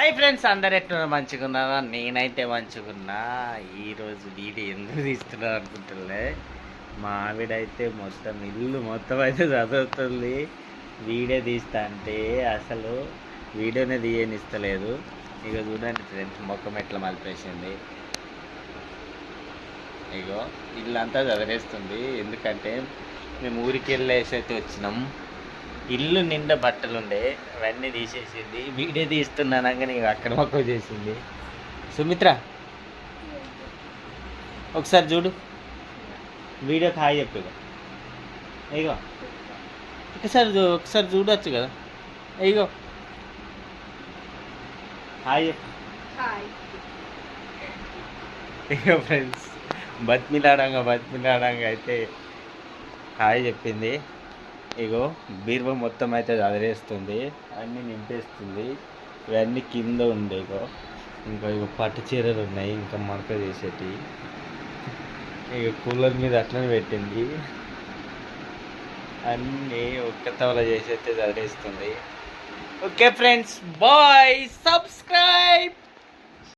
Hi friends, అందరు ఎట్లున్నా మంచిగున్నారా? నేనైతే మంచిగున్నా. ఈరోజు వీడియో ఎందుకు తీస్తున్నా అనుకుంటున్నా, మా ఆవిడైతే మొత్తం ఇల్లు మొత్తం అయితే చదువుతుంది. వీడియో తీస్తా అంటే అసలు వీడియోనే తీయనిస్తలేదు. ఇక చూడండి ఫ్రెండ్స్, మొక్కం ఎట్లా మలిపేసింది. ఇగో ఇల్లంతా చదివేస్తుంది. ఎందుకంటే మేము ఊరికి వెళ్ళేసి అయితే వచ్చినాం. ఇల్లు నిండా బట్టలు ఉండే అవన్నీ తీసేసింది. వీడియో తీస్తున్నానగానే అక్కడ మొక్క చేసింది. సుమిత్ర ఒకసారి చూడు, వీడియోకి హాయ్ చెప్పు. ఇగో ఒకసారి చూడొచ్చు కదా. ఇగో హాయ్ చెప్పు. ఇగో ఫ్రెండ్స్, బతిమిలాడంగా అయితే హాయ్ చెప్పింది. ఇగో బీరువా మొత్తం అయితే చదివేస్తుంది, అన్నీ నింపేస్తుంది. ఇవన్నీ కింద ఉండే. ఇగో పట్టు చీరలు ఉన్నాయి, ఇంకా మడక చేసేటి. ఇక కూలర్ మీద అట్లనే పెట్టింది. అన్నీ ఒక్క తవల చేసి అయితే చదివేస్తుంది. Okay friends, bye. సబ్స్క్రైబ్.